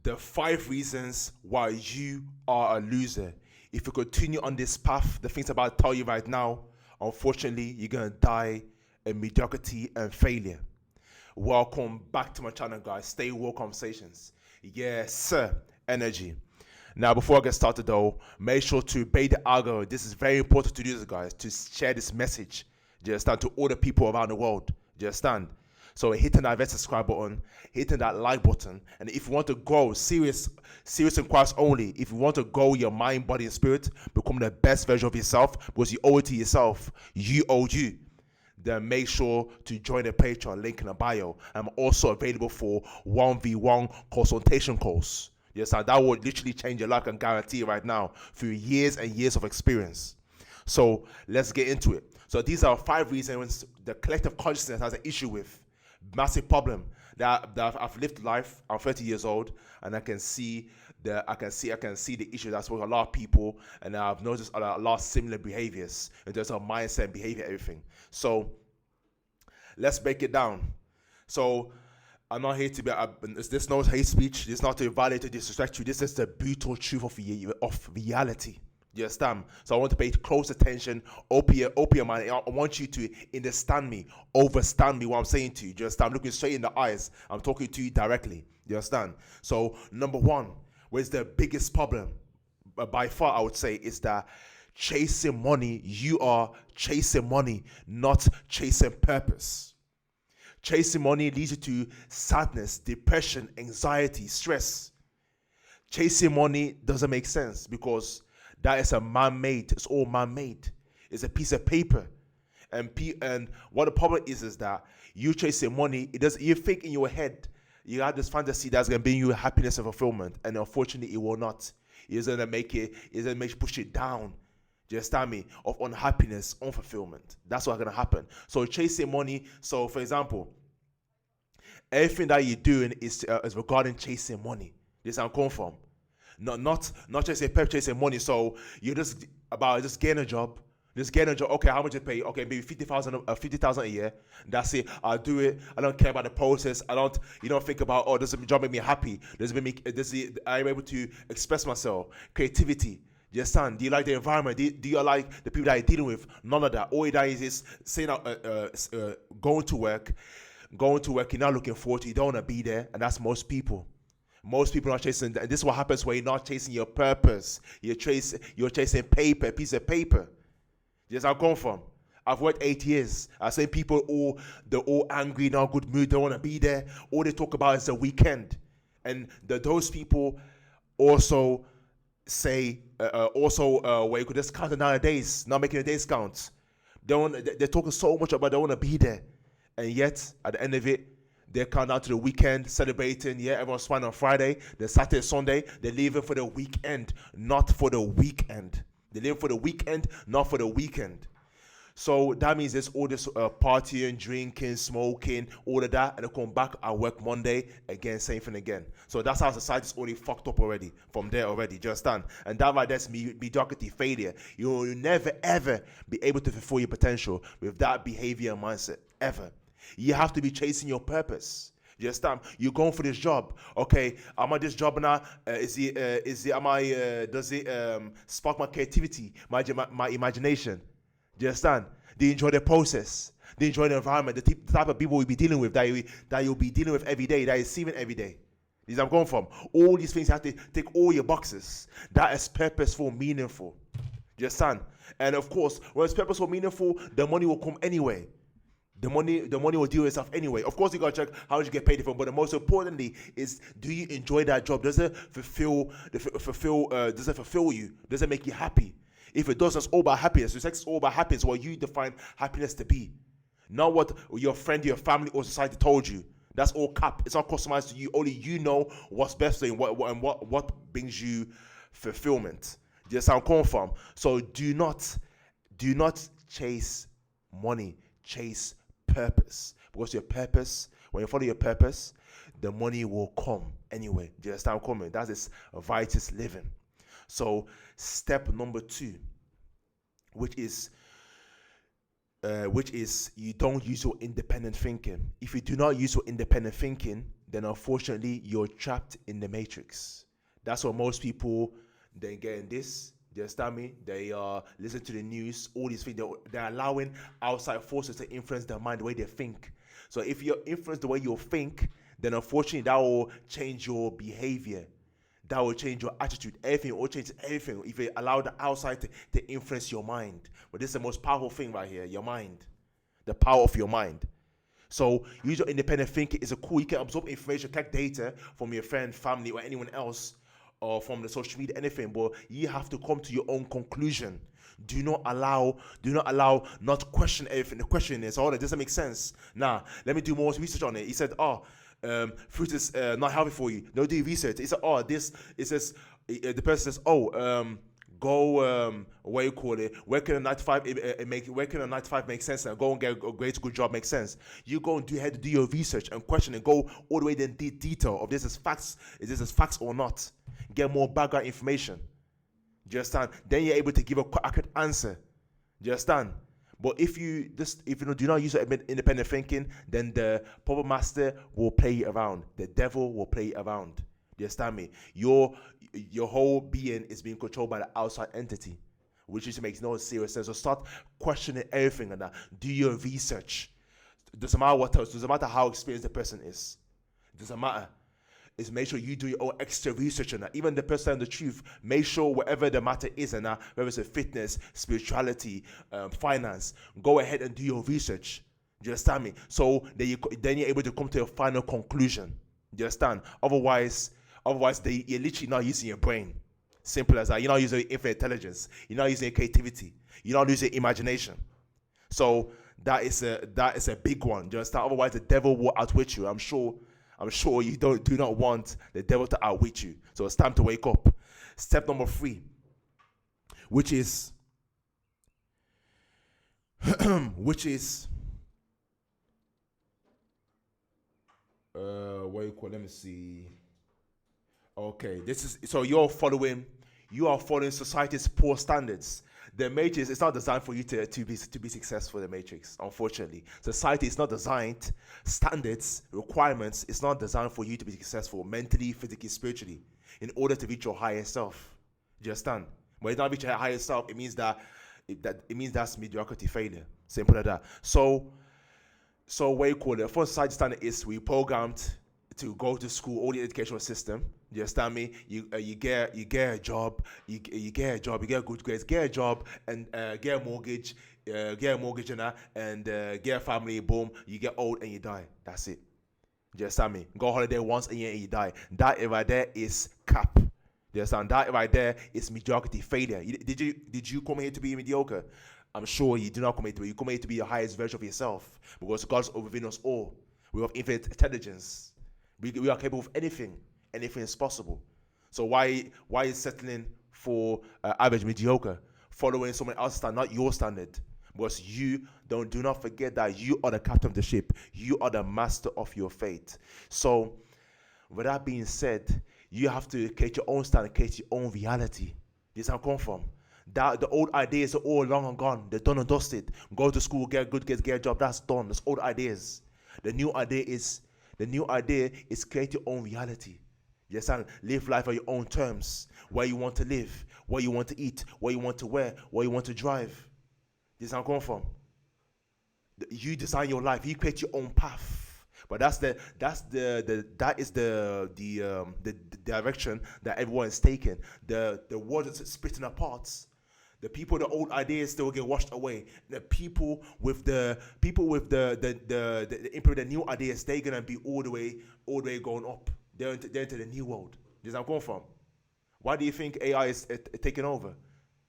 The 5 reasons why you are a loser. If you continue on this path, the things I'm about to tell you right now, unfortunately, you're gonna die in mediocrity and failure. Welcome back to my channel, guys. Stay Woke Conversations. Yes, sir. Energy. Now, before I get started, though, make sure to obey the algorithm. This is very important to do this, guys, to share this message. Do you understand? To all the people around the world. Do you understand? So hitting that red subscribe button, hitting that like button, and if you want to grow, serious inquiries only. If you want to grow your mind, body, and spirit, become the best version of yourself, because you owe it to yourself. You owe you. Then make sure to join the Patreon, link in the bio. I'm also available for 1v1 consultation calls. Yes, and that will literally change your life, and guarantee right now through years and years of experience. So let's get into it. So these are 5 reasons the collective consciousness has an issue with. Massive problem that I've lived life. I'm 30 years old, and I can see the issue that's with a lot of people, and I've noticed a lot of similar behaviors in terms of mindset, behavior, everything. So let's break it down. So I'm not here to be. There's no hate speech. This is not to violate or disrespect you. This is the brutal truth of reality. You understand? So I want to pay close attention, open your mind. I want you to understand me, overstand me, what I'm saying to you. You understand? I'm looking straight in the eyes. I'm talking to you directly. You understand? So number one, where's the biggest problem? By far, I would say, is that chasing money. You are chasing money, not chasing purpose. Chasing money leads you to sadness, depression, anxiety, stress. Chasing money doesn't make sense because that is a man-made. It's all man-made. It's a piece of paper, and what the problem is that you chasing money. It does. You think in your head you have this fantasy that's gonna bring you happiness and fulfillment, and unfortunately, it will not. It's gonna make it. It's gonna make you push it down. Do you understand me? Of unhappiness, unfulfillment. That's what's gonna happen. So chasing money. So for example, everything that you're doing is regarding chasing money. This is where I'm coming from. Not chasing money. So you're just getting a job. Just getting a job. Okay, how much you pay? Okay, maybe 50,000 a year. That's it. I'll do it. I don't care about the process. You don't think about, oh, does the job make me happy? I'm able to express myself? Creativity. Do you understand? Do you like the environment? Do you like the people that you're dealing with? None of that. All that is saying going to work. You're not looking forward to. You don't want to be there, and that's most people. Most people are chasing, and this is what happens when you're not chasing your purpose. You're chasing paper, a piece of paper. Yes, I'm coming from. I've worked 8 years. I've seen people they're all angry, not good mood, don't want to be there. All they talk about is the weekend. And those people also say, where you could just count down the days, not making the days count. They're talking so much about they want to be there. And yet, at the end of it, they come down to the weekend, celebrating. Yeah, everyone's fine on Friday. Then Saturday, Sunday, they're leaving for the weekend, not for the weekend. They're leaving for the weekend, not for the weekend. So that means there's all this partying, drinking, smoking, all of that, and they come back at work Monday again, same thing again. So that's how society's already fucked up already. From there already, do you understand? And that right there's mediocrity, failure. You will never ever be able to fulfill your potential with that behavior and mindset ever. You have to be chasing your purpose. You understand? You're going for this job. Okay, am I this job now? Does it spark my creativity, my imagination? Do you understand? Do you enjoy the process? Do you enjoy the environment? The type of people you'll be dealing with, that you'll be dealing with every day, that you're seeing every day. These I'm going from. All these things have to take all your boxes. That is purposeful, meaningful. Do you understand? And of course, when it's purposeful, meaningful, the money will come anyway. The money will deal with itself anyway. Of course, you gotta check how much you get paid for, but the most importantly is, do you enjoy that job? Does it fulfill you? Does it make you happy? If it does, it's all about happiness. It's all about happiness, what you define happiness to be. Not what your friend, your family, or society told you. That's all cap. It's not customized to you. Only you know what's best for you and what brings you fulfillment. That's how I'm coming from. So do not chase money. Chase purpose, because your purpose, when you follow your purpose, the money will come anyway. Do you understand? Coming. That is righteous living. So step number 2, which is you don't use your independent thinking. If you do not use your independent thinking, then unfortunately you're trapped in the matrix. That's what most people then get in this. You understand me? They listen to the news, all these things. They're allowing outside forces to influence their mind, the way they think. So if you're influenced the way you think, then unfortunately that will change your behavior. That will change your attitude. Everything will change everything if you allow the outside to influence your mind. But this is the most powerful thing right here, your mind. The power of your mind. So use your independent thinking. It's a cool. You can absorb information, collect data from your friend, family, or anyone else, or from the social media, anything. But you have to come to your own conclusion. Do not allow not to question everything. The question is, oh, that doesn't make sense. Nah, let me do more research on it. He said, fruit is not healthy for you. No, do research. He said, oh, this. It says the person says, oh, go what you call it, where can a 9 to 5 where can a 9 to 5 make sense, and go and get a great good job make sense. You go and have to do your research and question and go all the way in detail of this is facts, is this is facts or not. Get more background information. Do you understand? Then you're able to give a accurate answer. Do you understand? But if you do not use independent thinking, then the puppet master will play you around. The devil will play you around. Do you understand me? Your whole being is being controlled by the outside entity, which just makes no serious sense. So start questioning everything and that. Do your research. Doesn't matter what else. Doesn't matter how experienced the person is. Doesn't matter. Is make sure you do your own extra research on that. Even the person and the truth, make sure whatever the matter is and that, whether it's a fitness, spirituality, finance, go ahead and do your research. Do you understand me? So then you're able to come to a final conclusion. Do you understand? Otherwise you're literally not using your brain. Simple as that. You're not using infinite intelligence. You're not using your creativity. You're not using imagination. So that is a big one. Do you understand? Otherwise the devil will outwit you. I'm sure you do not want the devil to outwit you. So it's time to wake up. Step number 3, which is what you call? Let me see. Okay, this is so you are following society's poor standards. The matrix is not designed for you to be successful. The matrix, unfortunately, society is not designed. Standards, requirements, it's not designed for you to be successful mentally, physically, spiritually, in order to reach your higher self. Do you understand? When you don't reach your higher self, it means that's mediocrity, failure. Simple as that. So what you call it? For society standard is we programmed to go to school, all the educational system. Do you understand me? You get a job, you get a job, you get good grades, get a job, and get a mortgage, and get a family. Boom, you get old and you die. That's it. Do you understand me? Go on holiday once a year and you die. That right there is cap. Do you understand? That right there is mediocrity, failure. Did you come here to be mediocre? I'm sure you do not come here to be. You come here to be the highest version of yourself, because God's within us all. We have infinite intelligence. We are capable of anything. Anything is possible. So why is settling for average, mediocre, following someone else's standard, not your standard? Because you do not forget that you are the captain of the ship. You are the master of your fate. So with that being said, you have to create your own standard, create your own reality. This is where I come from. That the old ideas are all long and gone. They're done and dusted. Go to school, get good grades, get a job. That's done. That's old ideas. The new idea is create your own reality. Yes, and live life on your own terms. Where you want to live, where you want to eat, where you want to wear, where you want to drive. This is where I'm coming from. You design your life. You create your own path. But that is the direction that everyone is taking. The world is splitting apart. The people, the old ideas still get washed away. The people with the new ideas, they're gonna be all the way going up. They're into the new world. This is where I'm going from. Why do you think AI is taking over?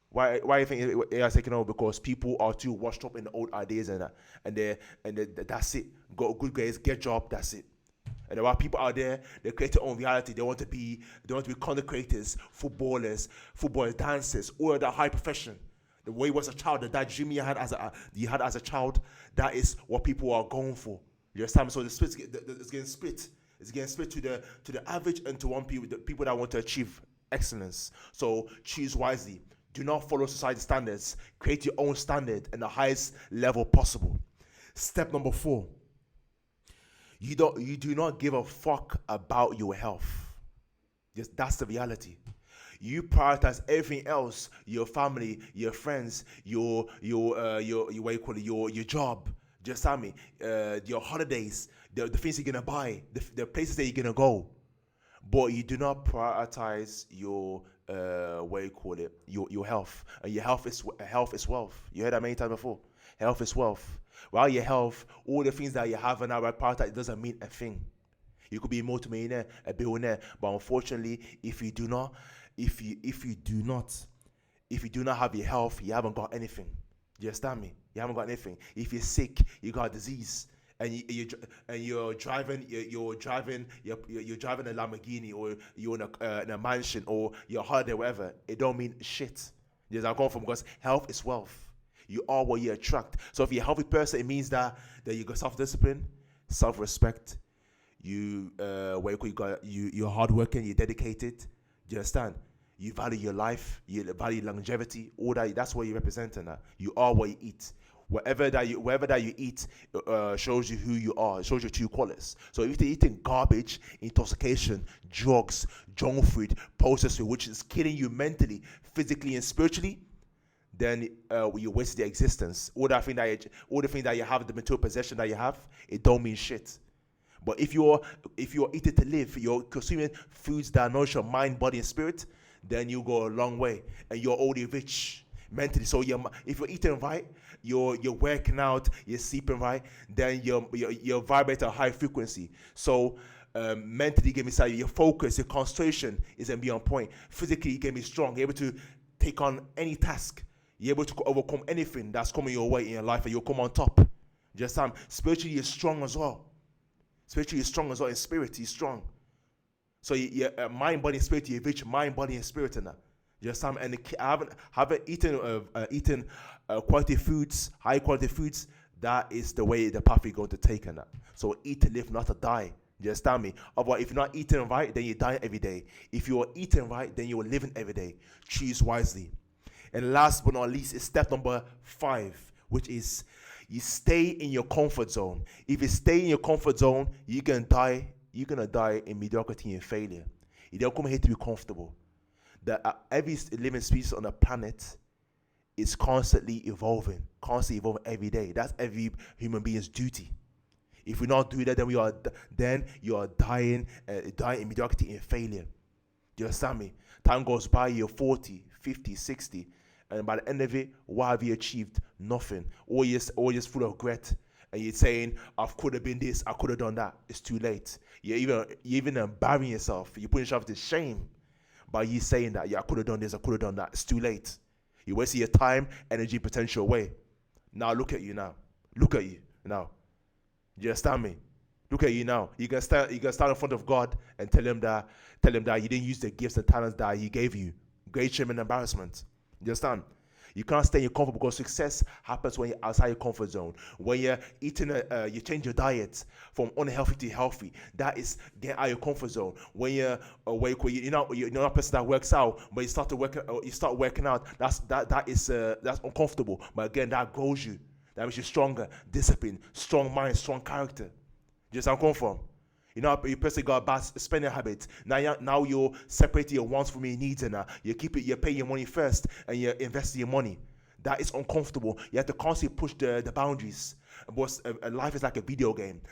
Why do you think AI is taking over? Because people are too washed up in the old ideas and that's it. Go good grades, get job, that's it. And there are people out there, they create their own reality. They want to be content creators, footballers, dancers, all of that high profession. The way you was a child, that dream you had as a child, that is what people are going for. You understand? So the split is getting split. It's getting split to the average and to the people that want to achieve excellence. So choose wisely. Do not follow society standards. Create your own standard in the highest level possible. Step number 4. You do not give a fuck about your health. Just that's the reality. You prioritize everything else: your family, your friends, your what you call it, your job. Just tell me, your holidays, the things you're gonna buy, the places that you're gonna go. But you do not prioritize your what you call it, your health. And your health is wealth. You heard that many times before. Health is wealth. While your health, all the things that you have and are prioritize, it doesn't mean a thing. You could be a multimillionaire, a billionaire, but unfortunately, if you do not have your health, you haven't got anything. Do you understand me? You haven't got anything. If you're sick, you got a disease, and you're driving a Lamborghini, or you're in a mansion, or you're holiday, whatever. It don't mean shit. Yes, I'm going from, because health is wealth. You are what you attract. So if you're a healthy person, it means that you got self-discipline, self-respect. You're hardworking, you're dedicated. Do you understand? You value your life, you value longevity, all that. That's what you represent. And you are what you eat. Wherever that you eat shows you who you are. It shows your true qualities. So if you're eating garbage, intoxication, drugs, junk food, processed food, which is killing you mentally, physically, and spiritually, then you wasted your existence. All the things that you have, the material possession that you have, it don't mean shit. But if you're eating to live, you're consuming foods that nourish your mind, body, and spirit, then you go a long way, and you're already rich mentally. So if you're eating right, you're working out, you're sleeping right, then you're vibrating at a high frequency. So mentally, you can be your focus, your concentration is gonna be on point. Physically, you can be strong. You're able to take on any task. You're able to overcome anything that's coming your way in your life, and you'll come on top. Just spiritually, you're strong as well. Spiritually, you're strong as well. In spirit, you're strong. So mind, body, and spirit, you're rich. Mind, body, and spirit in that. Just and I haven't eaten quality foods, high quality foods. That is the way, the path you're going to take in that. So eat to live, not to die. You understand me? Otherwise, if you're not eating right, then you're dying every day. If you're eating right, then you're living every day. Choose wisely. And last but not least is step number 5, which is you stay in your comfort zone. If you stay in your comfort zone, you're gonna die. You're gonna die in mediocrity and failure. You don't come here to be comfortable. Every living species on the planet is constantly evolving every day. That's every human being's duty. If we not do that, then you are dying in mediocrity and failure. Do you understand me? Time goes by, you're 40, 50, 60, and by the end of it, what have you achieved? Nothing. Or you're just full of regret, and you're saying, I could have been this, I could have done that. It's too late. You're even embarrassing yourself. You're putting yourself to shame by you saying that, I could have done this, I could have done that. It's too late. You're wasting your time, energy, potential away. Now look at you now. Look at you now. Do you understand me? Look at you now. You can stand in front of God and tell him that you didn't use the gifts and talents that he gave you. Great shame and embarrassment. You understand? You can't stay in your comfort, because success happens when you're outside your comfort zone. When you're eating, you change your diet from unhealthy to healthy. That is getting out of your comfort zone. When you're not a person that works out, but you start working out. That's uncomfortable. But again, that grows you. That makes you stronger, disciplined, strong mind, strong character. Do you understand where I'm coming from? You personally got a bad spending habit. Now you're separating your wants from your needs, and you're paying your money first, and you're investing your money. That is uncomfortable. You have to constantly push the boundaries. But life is like a video game.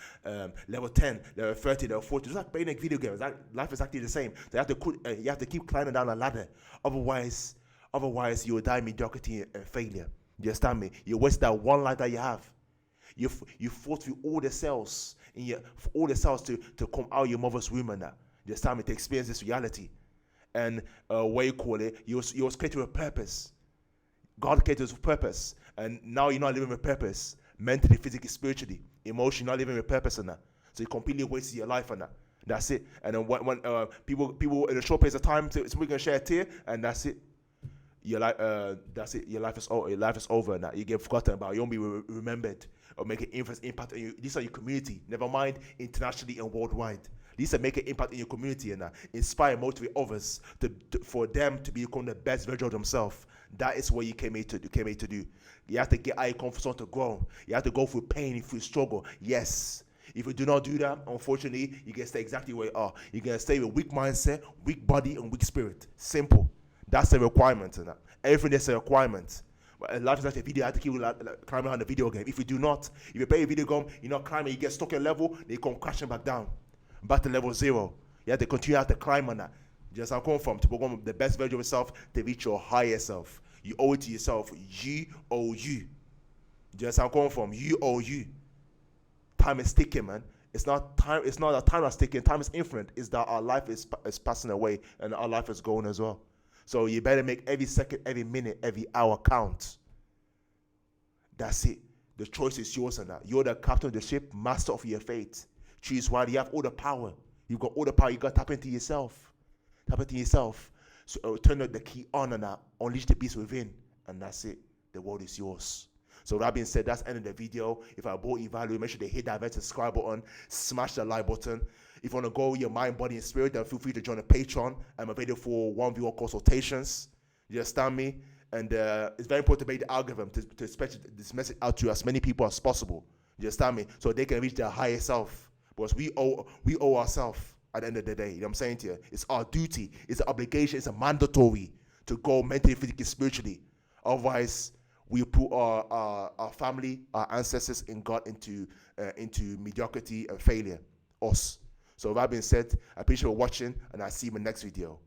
Level 10, level 30, level 40. It's like playing a video game. Life is exactly the same. So you have to keep climbing down the ladder. Otherwise you will die in mediocrity and failure. Do you understand me? You waste that one life that you have. You fought through all the cells to come out of your mother's womb, and that. You understand me? To experience this reality. And what you call it, you was created with purpose. God created us with purpose. And now you're not living with purpose. Mentally, physically, spiritually, emotionally, not living with purpose, and that. So you completely wasted your life, and that. That's it. And then when people in a short period of time, so we're gonna share a tear, and that's it. That's it. Your life is over. Your life is over, and that you get forgotten about. You won't be remembered or make an impact on you. These are your community. Never mind internationally and worldwide. These are make an impact in your community, and inspire, motivate others for them to become the best version of themselves. That is what you came here to do. You have to get out of your comfort zone to grow. You have to go through pain, through struggle. Yes. If you do not do that, unfortunately, you can stay exactly where you are. You're going to stay with weak mindset, weak body, and weak spirit. Simple. That's the requirement. And everything is a requirement. But a lot of times, a video, I have to keep climbing on the video game. If you do not, if you play a video game, you're not climbing, you get stuck at level, then you come crashing back down. Back to level 0. You have to continue to climb on that. Just how come from to become the best version of yourself to reach your higher self. You owe it to yourself. You owe you. Just how come from you owe you. Time is ticking, man. It's not time. It's not that time is ticking. Time is infinite. It's that our life is passing away and our life is going as well. So you better make every second, every minute, every hour count. That's it. The choice is yours and that. You're the captain of the ship, master of your fate. Choose why you have all the power. You've got all the power. You got to tap into yourself. Tap into yourself. So turn the key on and that. Unleash the beast within, and that's it. The world is yours. So that being said, that's the end of the video. If I brought you value, make sure they hit that red subscribe button, smash the like button. If you want to go your mind, body, and spirit, then feel free to join the Patreon. I'm available for 1v1 consultations. You understand me? And it's very important to make the algorithm to spread this message out to as many people as possible. You understand me? So they can reach their higher self. Because we owe ourselves at the end of the day. You know what I'm saying to you? It's our duty. It's an obligation. It's a mandatory to go mentally, physically, spiritually. Otherwise, we put our family, our ancestors, and God into mediocrity and failure. Us. So that being said, I appreciate you watching, and I'll see you in the next video.